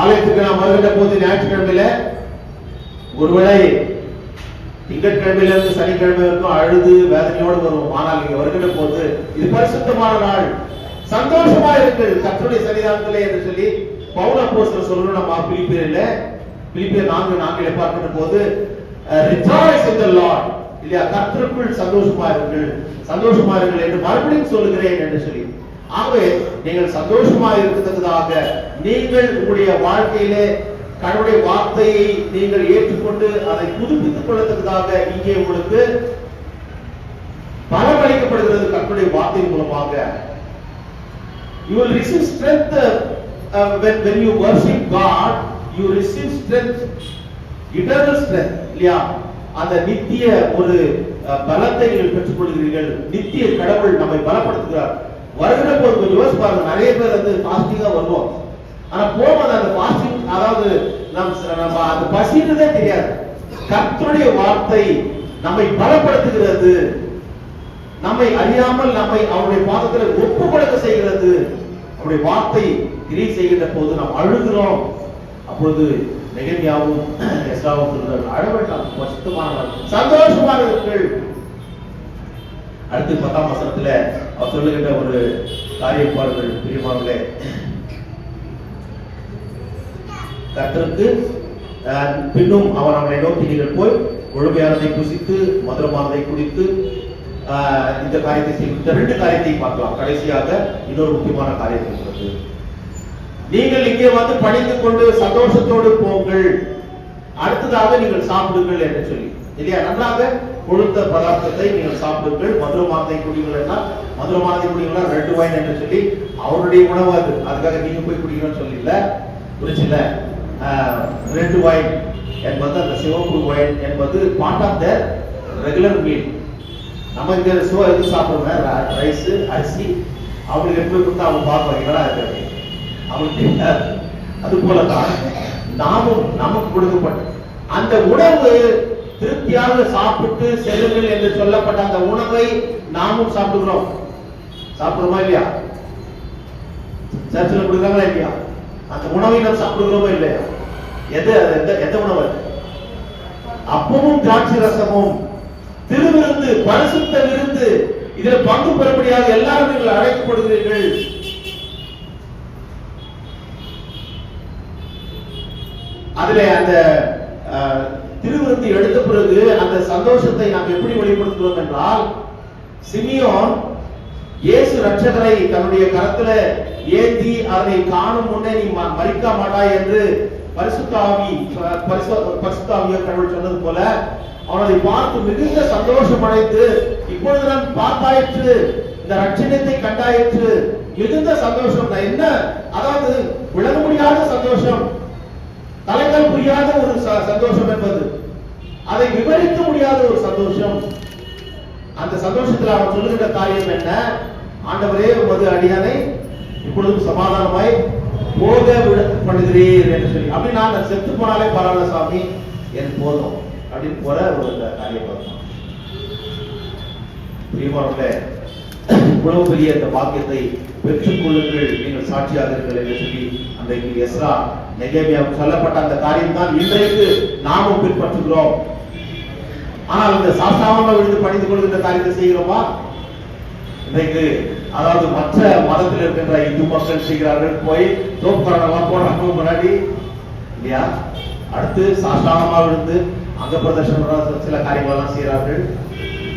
ஆலயத்துக்கு நாம் வருகின்ற போது ஞாயிற்றுக்கிழமையில ஒருவேளை திங்கட்கிழமையிலிருந்து சனிக்கிழமை வரைக்கும் அழுது வேதனையோடு வருவோம். ஆனால் இங்க வருகின்ற போது இது பரிசுத்தமான நாள், சந்தோஷமா இருக்கு கர்த்தருடைய சன்னிதானத்திலே என்று சொல்லி பவுல் அப்போஸ்தலர் சொல்லணும். நம்ம பிலிப்பியர் 4:4 பார்க்கின்ற போது rejoice in the Lord இல்லையா, கர்த்தருக்குள் சந்தோஷமா இருங்கள் என்று மறுபடியும் சொல்லுகிறேன் என்று சொல்லி. ஆகவே நீங்கள் சந்தோஷமா இருக்கிறதுக்காக, நீங்கள் உங்களுடைய வாழ்க்கையிலே கடவுளுடைய வார்த்தையை நீங்கள் ஏற்றுக்கொண்டு அதை புதுப்பித்துக் கொள்வதற்காக இங்கே உங்களுக்கு பலம் அளிக்கப்படுகிறது கர்த்தருடைய வார்த்தை மூலமாக. You will receive strength when you worship God. You receive strength, eternal strength இல்லையா? அந்த நித்திய ஒரு பலத்தை நீங்கள் பெற்றுக் கொள்கிறீர்கள். நித்திய கடவுள் நம்மை பலப்படுத்துகிறார். வருகிற போது கொஞ்சம் யோசிச்சு பாருங்க. நிறைய பேர் பாஸ்டிங்கா வருவோம். ஆனா போகும்போது அந்த பாஸ்டிங், அதாவது நம்ம அந்த பசின்றதே தெரியாது. கர்த்தருடைய வார்த்தை நம்மை பலப்படுத்துகிறது. நம்மை அறியாமல் நம்மை அவருடைய பாதத்தில் ஒப்பு கொடுக்க செய்கிறது. அவருடைய வார்த்தை கிரியை செய்கின்ற போது நாம் அழுகிறோம். அப்பொழுது நெகேமியாவும் எஸ்ராவும் சொல்றார்கள், அழ வேண்டாம், பரிசுத்தமானவர்கள், சந்தோஷமாக இருங்கள். அடுத்து 10ஆம் வசனத்துல அவர் சொல்லுகின்ற ஒரு காரியம் பாருங்கள் பிரியமானவர்களே. கர்த்தருக்கு பின்னும் அவன் அவனை நோக்கி, நீங்கள் போய் கொழுமையானதை புசித்து மதுரமானதை குடித்து இந்த காரியத்தை செய்யும். இந்த 2 காரியத்தை பார்க்கலாம். கடைசியாக இன்னொரு முக்கியமான காரியத்தை இருக்கிறது. நீங்கள் இங்கே வந்து பணிந்து கொண்டு சந்தோஷத்தோடு போங்கள், அடுத்ததாக நீங்கள் சாப்பிடுங்கள் என்று சொல்லி இல்லையா? நன்றாக கொழுத்த பதார்த்தத்தை நீங்கள் சாப்பிடுங்கள், மதுரமானதை குடிங்கள். மதுரமானதை குடிக்கலாம், ரெட் வைன் என்று சொல்லி அவருடைய உணவு அது. அதுக்காக நீங்க போய் குடிக்கணும்னு சொல்லி இல்ல, புரிச்சுல? ரெட் வைன் என்பது, அந்த சிவப்பு வைன் என்பது part of the regular meal. நம்ம இங்க எது சாப்பிடுறோம், ரைஸ், அரிசி. அவங்களுக்கு எப்படி கொடுத்தா அவங்க பார்ப்பாங்களா இருக்கு, அவங்களுக்கு அது போலதான் நமக்கு கொடுக்கப்பட்ட அந்த உணவு திருப்தியாக சாப்பிட்டு செல்லுங்கள் என்று சொல்லப்பட்ட அந்த உணவை நாமும் சாப்பிடுகிறோம். சாப்பிடுறோமா இல்லையா? சர்ச்சில் கொடுக்குறாங்களா இல்லையா? அந்த உணவை நாம் சாப்பிடுகிறோமா இல்லையா? எந்த உணவு? அப்பமும் திராட்சை ரசமும், திருவிருந்து, பரிசுத்த விருந்து. இதில் பங்கு பெற முடியாத எல்லாரும் நீங்கள் அழைக்கப்படுகிறீர்கள். அதுல அந்த திருவிருந்து எடுத்த பிறகு அந்த சந்தோஷத்தை நாம் எப்படி வெளிப்படுத்துகிறோம் என்றால், சிமியோன் இயேசு ரட்சகரை தன்னுடைய கரத்துல ஏந்தி அதனை காணும் முன்னே நீ மரிக்க மாட்டாய் என்று பரிசுத்த ஆவியை கடவுள் சொன்னது போல அவன் அதை பார்த்து மிகுந்த சந்தோஷம் அடைந்து, இப்பொழுது நான் பார்த்தாயிற்று, இந்த ரட்சணத்தை கண்டாயிற்று, மிகுந்த சந்தோஷம். என்ன, அதாவது விளங்க முடியாத சந்தோஷம், தலைகள் புரியாத ஒரு சந்தோஷம் என்பது, அதை விவரிக்க முடியாத ஒரு சந்தோஷம். அந்த சந்தோஷத்தில் அவன் சொல்லுகின்ற காரியம் என்ன? ஆண்டவரே, உமது அடியானை இப்பொழுது சமாதானமாய் போக பண்ணுகிறீர் என்று சொல்லி. அப்படி நான் செத்து போனாலே பரவாயில்ல சாமி, எனக்கு போதும் அப்படின்னு போற ஒரு காரியம் பார்த்தோம். பிரியமானவர்களே, இவ்வளவு பெரிய இந்த பாக்கியத்தை பெற்றுக் கொள்ளுங்கள், நீங்கள் சாட்சியாக இருங்கள் என்று சொல்லி அன்றைக்கு எஸ்ரா நெகேமியாவுக்கு சொல்லப்பட்ட அந்த காரியம் தான் இன்றைக்கு நாமும் பின்பற்றுகிறோம். ஆனால் இந்த சாஸ்தாவமாக விழுந்து பணிந்து கொள்கின்ற காரியத்தை செய்கிறோமா? இன்றைக்கு அதாவது மற்ற மதத்தில் இருக்கின்ற இந்து மக்கள் செய்கிறார்கள், போய் தோப்புக்கரணம் போடுறாங்க முன்னாடி இல்லையா, அடுத்து சாஸ்தாவமாக விழுந்து அங்க பிரதர்ஷனம் சில காரியங்களெல்லாம் செய்கிறார்கள்.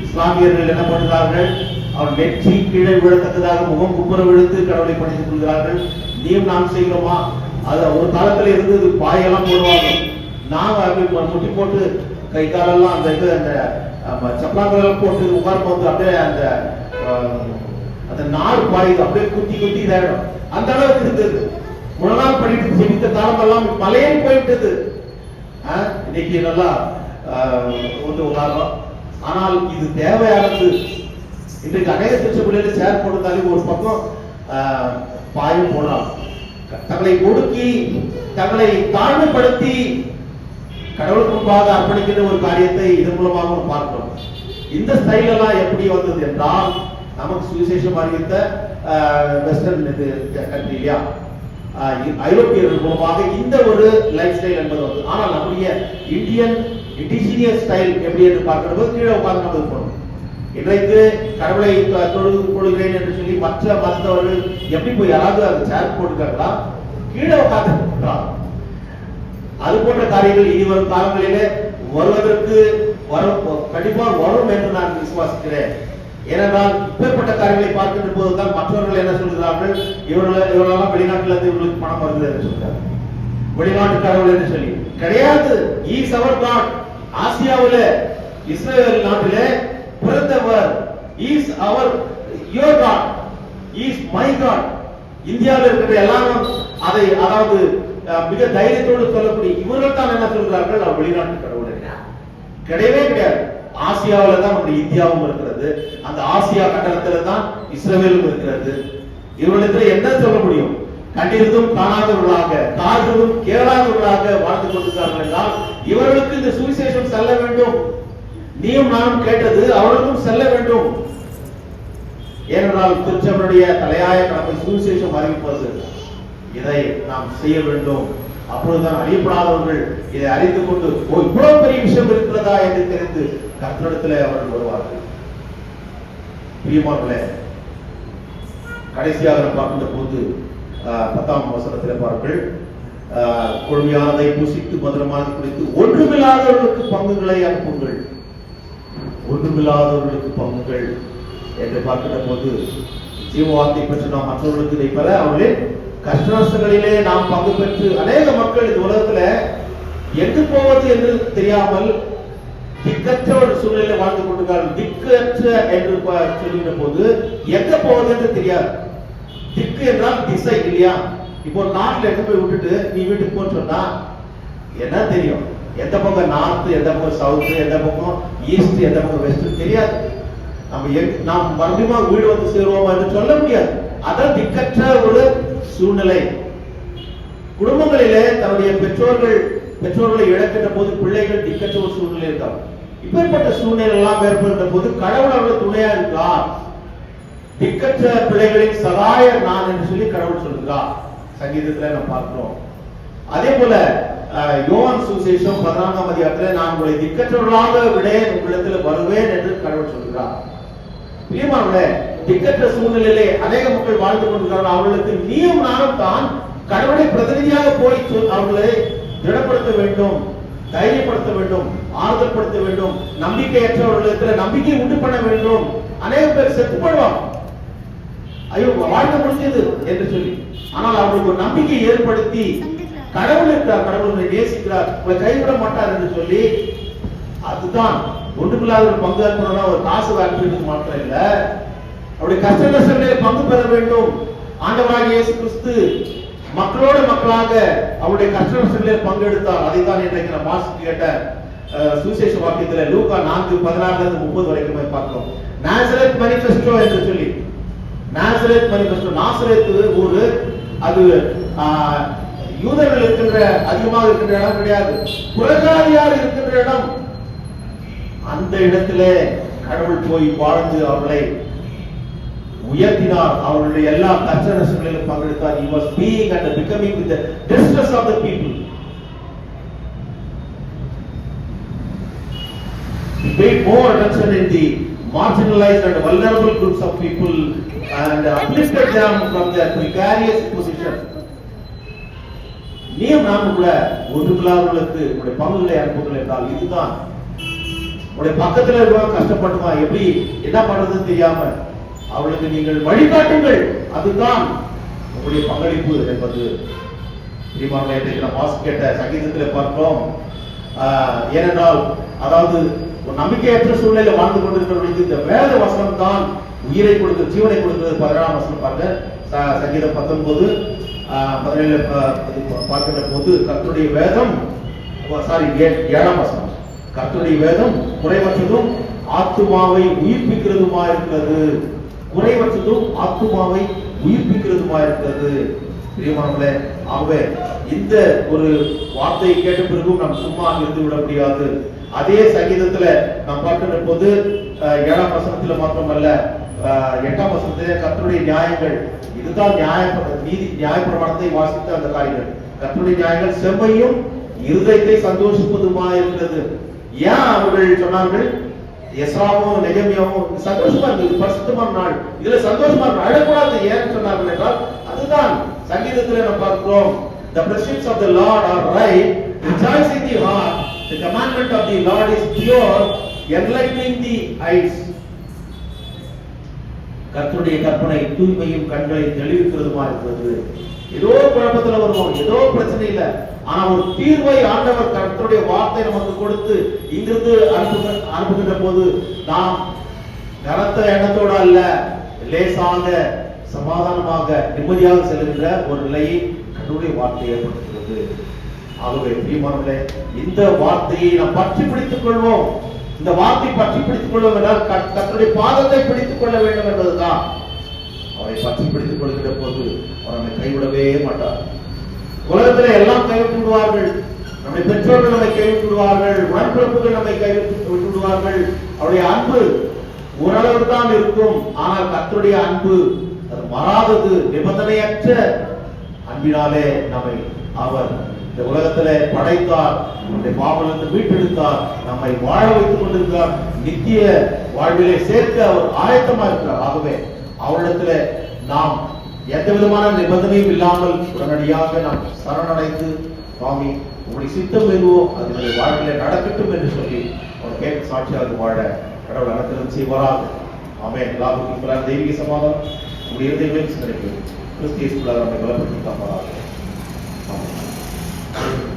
இஸ்லாமியர்கள் என்ன பண்ணுகிறார்கள்? அவன் வெற்றி கீழே விழத்தக்கதாக முகம் குப்புற விழுத்து கடவுளை பணித்துக் கொள்கிறார்கள். நீயும் நான் செய்கிறோமா? அது ஒரு காலத்துல இருந்தது, பாயெல்லாம் போடுவாங்க, நாங்க முட்டி போட்டு கை காலெல்லாம் அந்த இது அந்த சப்பலாங்கெல்லாம் போட்டு உட்கார்ந்து வந்து அப்படியே அந்த அந்த நார் பாயுது, அப்படியே குத்தி குத்தி இதாயிடும். அந்த அளவுக்கு இருந்தது. முன்னாள் படித்து செவித்த காலமெல்லாம் மலையில் போயிட்டது. இன்னைக்கு நல்லா ஒரு உதாரணம். ஆனால் இது தேவையானது. இன்றைக்கு அநேக திருச்சி பிள்ளைகள் சேர் போடுறதாலே ஒரு பக்கம் பாயும் போடலாம். தங்களை ஒடுக்கி தங்களை தாழ்மைப்படுத்தி கடவுளுக்கு முன்பாக அர்ப்பணிக்கின்ற ஒரு காரியத்தை இதன் மூலமாக பார்க்கிறோம். இந்த ஸ்டைல் எல்லாம் எப்படி வந்தது என்றால், நமக்கு சுவிசேஷம் அறிவித்த வெஸ்டர்ன் கண்ட்ரி இல்லையா, ஐரோப்பியர்கள் மூலமாக இந்த ஒரு லைஃப் ஸ்டைல் என்பது வந்து. ஆனால் நம்முடைய இந்தியன் இண்டிஜினியஸ் ஸ்டைல் எப்படி என்று பார்க்கிற போது கீழே உட்கார்ந்து நம்ம இருக்கணும். இன்றைக்கு கடவுளை தொழுது கொள்கிறேன் என்று சொல்லி மற்ற மதத்தவர்கள் எப்படி போய் யாராவது அந்த சேர் போட்டுக்காங்களா, கீழே உட்கார்ந்து. அது போன்ற காரியங்கள் இனி வரும் காலங்களிலே வருவதற்கு கண்டிப்பாக வரும் என்று நான் விசுவாசிக்கிறேன். ஏனென்றால் இப்பேற்பட்ட காரியங்களை பார்க்கின்ற போதுதான் மற்றவர்கள் என்ன சொல்கிறார்கள், இவர்களெல்லாம் வெளிநாட்டில இருந்து இவர்களுக்கு பணம் வருது என்று சொல்றாங்க, வெளிநாட்டு கடவுள் என்று சொல்லி. கிடையாது. Is our God. ஆசியாவில் இஸ்ரேல் நாட்டிலே பிறந்தவர் is our your God, is my God. இந்தியாவில் இருக்கிற எல்லாரும் அதை அதாவது மிக தைரியத்தோடு சொல்லக்கூடிய இவர்கள் தான் என்ன சொல்கிறார்கள், அவர் வெளிநாட்டு கடவுள். கிடையவே கிடையாது. ஆசியாவில் தான் நம்முடைய இந்தியாவும் இருக்கிறது, அந்த ஆசியா கண்டனத்தில் தான் இஸ்ரேலும் இருக்கிறது. இவர்களிடத்தில் என்ன சொல்ல முடியும்? கண்டிருந்தும் காணாதவர்களாக, காதும் கேளாதவர்களாக வாழ்ந்து கொண்டிருக்கிறார்கள் என்றால் இவர்களுக்கு இந்த சுவிசேஷம் செல்ல வேண்டும். நீயும் நானும் கேட்டது அவர்களுக்கும் செல்ல வேண்டும். ஏனென்றால் திருச்சபையுடைய தலையாய கடமை சுவிசேஷம் அறிவிப்பது. இதை நாம் செய்ய வேண்டும். அப்பொழுதுதான் அறியப்படாதவர்கள் இதை அறிந்து கொண்டு இவ்வளவு பெரிய விஷயம் இருக்கிறதா என்று தெரிந்து கர்த்தரிடத்தில் அவர்கள் வருவார்கள். பிரியமானவர்களே, கடைசியாக பார்க்கின்ற போது 10ஆம் வசனத்தில் பாருங்கள், கொள்மையானதை புசித்து மதுரமானதை குடித்து ஒன்றுமில்லாதவர்களுக்கு பங்குகளை அனுப்புங்கள். ஒன்றுமில்லாதவர்களுக்கு பங்குகள் என்று பார்க்கின்ற போது ஜீவவார்த்தை பெற்று நாம் மற்றவர்களுக்கு இதை பெற அவர்களின் கஷ்டங்களிலே நாம் பங்கு பெற்று அநேக மக்கள் இந்த உலகத்துல எங்கு போவது என்று தெரியாமல் திக்கற்ற ஒரு சூழ்நிலை வாழ்ந்து கொண்டிருக்கிறார்கள். திக்கற்ற என்று சொல்லுகிற போது எங்க போவது என்று தெரியாது. திக்கு என்றால் திசை இல்லையா? இப்போ ஒரு நாட்டில் எங்க போய் விட்டுட்டு நீ வீட்டுக்கு போன்னு சொன்னா என்ன தெரியும்? எந்த பக்கம் நார்த், எந்த பக்கம் சவுத், எந்த பக்கம் ஈஸ்ட், எந்த பக்கம் வெஸ்ட் தெரியாது. நாம் மறுபடியும் வீடு வந்து சேருவோமா என்று சொல்ல முடியாது. அதான் திக்கற்ற ஒரு சூழ்நிலை. குடும்பங்களிலே தன்னுடைய பெற்றோர்களை இழக்கின்ற போது பிள்ளைகள் திக்கற்ற ஒரு சூழ்நிலை இருக்காங்க. இப்பேற்பட்ட சூழ்நிலை எல்லாம் ஏற்படுகின்ற போது கடவுள் அவர்கள் துணையா இருக்கார். திக்கற்ற பிள்ளைகளின் சகாயர் நான் என்று சொல்லி கடவுள் சொல்லுகிறார். சங்கீதத்துல நம்ம பார்க்கிறோம். அதே போல யோவான் சுவிசேஷம் 14ஆம் அதிகாரத்தில் நான் உங்களை திக்கற்றவர்களாக விடேன், உங்களிடத்தில் வருவேன் என்று கடவுள் சொல்கிறார். பிரியமானவர்களே, திக்கற்ற சூழ்நிலையிலே அநேக மக்கள் வாழ்ந்து கொண்டிருக்கிறார்கள். அவர்களுக்கு நீயும் நானும் தான் கடவுளை பிரதிநிதியாக போய் அவர்களை திடப்படுத்த வேண்டும். தைரியப்படுத்த வேண்டும், ஆறுதல் படுத்த வேண்டும், நம்பிக்கையற்றவர்களுக்கு நம்பிக்கை உண்டு பண்ண வேண்டும். அநேக பேர் செத்து போடுவாங்க, ஐயோ வாழ்க்கை முடிஞ்சது என்று சொல்லி. ஆனால் அவர்களுக்கு ஒரு நம்பிக்கை ஏற்படுத்தி கடவுள் இருக்கிறார், கடவுள் உங்களை நேசிக்கிறார், உங்களை கைவிட மாட்டார் என்று சொல்லி, அதுதான் ஒன்றுமில்லாத ஒரு பங்கு ஏற்படுறா ஒரு காசு வாங்கிட்டு மாத்திரம் இல்ல, அவருடைய கஷ்ட நஷ்டங்களில் பங்கு பெற வேண்டும். ஆண்டவராகிய இயேசு கிறிஸ்து மக்களோட மக்களாக அவருடைய கஷ்ட நஷ்டங்களில் பங்கெடுத்தார். அதை தான் இன்றைக்கு நம்ம வாசித்து கேட்ட சுவிசேஷ வாக்கியத்துல லூக்கா 4:16-30 வரைக்கும் பார்க்கிறோம். நாசரேத் மேனிஃபெஸ்டோ என்று சொல்லி, நாசரேத் மேனிஃபெஸ்டோ, நாசரேத் ஊரு அது யூதர்கள் இருக்கின்ற அதிகமாக இருக்கின்ற இடம் கிடையாது, புறஜாதியார் இருக்கின்ற இடம். அந்த இடத்திலே கடவுள் போய் வாழ்ந்து அவர்களை உயர்த்தினார், அவர்களுடைய எல்லா கஷ்ட நஷ்டங்களிலும் பங்கெடுத்தார். He was being and becoming with the distress of the people. He paid more attention in the marginalized and vulnerable groups of people and uplifted them from their precarious position. நீயும் நாமும் கூட ஒன்றுமில்லாதவர்களுக்கு உங்களுடைய பங்குகளை அனுப்புங்கள் என்றால் இதுதான். உங்களுடைய பக்கத்தில் இருக்க கஷ்டப்படுமா, எப்படி என்ன பண்றதுன்னு தெரியாம அவளுக்கு நீங்கள் வழிகாட்டுங்கள், அதுதான் உங்களுடைய பங்களிப்பு என்பது கேட்ட சங்கீதத்தில் பார்த்தோம். ஏனென்றால் அதாவது ஒரு நம்பிக்கையற்ற சூழ்நிலை வாழ்ந்து கொண்டிருக்கிறவர்களுக்கு இந்த வேத வசனம் தான் உயிரை கொடுக்க ஜீவனை கொடுக்கிறது. 17ஆம் வசனம் பாருங்க, சங்கீதம் 19:17 பார்க்கின்ற போது கர்த்தருடைய வேதம், 7ஆம் வசனம், கர்த்தருடைய வேதம் குறைவற்றதும் ஆத்துமாவை உயிர்ப்பிக்கிறதுமா இருக்கிறது, குறைவற்றதும் ஆத்துமாவை உயிர்ப்பிக்கிறதுமா இருக்கிறது. பிரியமானவர்களே, ஆகவே இந்த ஒரு வார்த்தையை கேட்ட பிறகும் நாம் சும்மா இருந்து விட முடியாது. அதே சங்கீதத்துல நாம் பார்க்கின்ற போது 7ஆம் வசனத்துல மாத்திரமல்ல 8ஆம் வசனத்திலே கர்த்தருடைய நியாயங்கள், இதுதான் நியாய பிரமாணத்தை வாசித்த அந்த காரியங்கள். கர்த்தருடைய நியாயங்கள் செம்மையும் இருதயத்தை சந்தோஷிப்பதுமா இருக்கிறது. ஏன் அவர்கள் சொன்னார்கள், எஸ்ராவும் நெகமியாவும் சந்தோஷமா இருந்தது, பரிசுத்தமான நாள், இதுல சந்தோஷமா அழக்கூடாது ஏன்னு சொன்னார்கள் என்றால் அதுதான் சங்கீதத்தில் நாம் பார்க்கிறோம். The precepts of the Lord are right, rejoice in the heart, the commandment of the Lord is pure, enlightening the eyes. கர்த்தருடைய கற்பனை தூய்மையும் கண்களை தெளிவிக்கிறதுமா இருக்கிறது. ஏதோ குழப்பத்துல வருவோம், ஏதோ பிரச்சனை இல்ல, ஆனா ஒரு தீர்வை ஆண்டவர் கர்த்தருடைய வார்த்தை நமக்கு கொடுத்து இங்கிருந்து அனுப்புகின்ற போது நாம் கனத்த எண்ணத்தோட அல்ல, லேசாக சமாதானமாக நிம்மதியாக செல்கின்ற ஒரு நிலையை கர்த்தருடைய வார்த்தை ஏற்படுத்துகிறது. ஆகவே பிரியமானவர்களே, இந்த வார்த்தையை நாம் பற்றி பிடித்துக் கொள்வோம். இந்த வார்த்தை பற்றி பிடித்துக் கொள்வோம் என்றால் கர்த்தருடைய பாதத்தை பிடித்துக் கொள்ள வேண்டும் என்பதுதான். அவரை பற்றி பிடித்துக் கொள்கின்ற போது அவர் நம்மை கைவிடவே மாட்டார். உலகத்தில் எல்லாம் கைவிட்டு விடுவார்கள், நம்முடைய பெற்றோர்கள் நம்மை கைவிட்டு விடுவார்கள், உடன்பிறப்புகள் நம்மை கைவிட்டு விடுவார்கள். அவருடைய அன்பு ஓரளவு தான் இருக்கும், ஆனால் கர்த்தருடைய அன்பு அது மாறாதது, நிபந்தனையற்ற அன்பினாலே நம்மை அவர் இந்த உலகத்திலே படைத்தார், நம்முடைய பாவத்திலிருந்து மீட்டெடுத்தார், நம்மை வாழ வைத்துக் கொண்டிருக்கிறார், நித்திய வாழ்விலே சேர்க்க அவர் ஆயத்தமா இருக்கிறார். ஆகவே அவரிடத்துல நாம் எந்த விதமான நிபந்தனையும் இல்லாமல் உடனடியாக நாம் சரணடைந்து, சுவாமி உங்களுடைய சித்தம் எதுவோ அது என்னுடைய வாழ்க்கையில நடக்கட்டும் என்று சொல்லி அவர் கேட்க சாட்சியாக வாழ கடவுள் அனுகிரகம் செய்வாராக. ஆமென். எல்லாருக்கும் தெய்வீக சமாதானம் உங்களுடைய இருதயங்களில் சிந்தனைக்கு கிறிஸ்து இயேசுவுக்குள்ளாக நம்மை பலப்படுத்தி காப்பாராக. ஆமென்.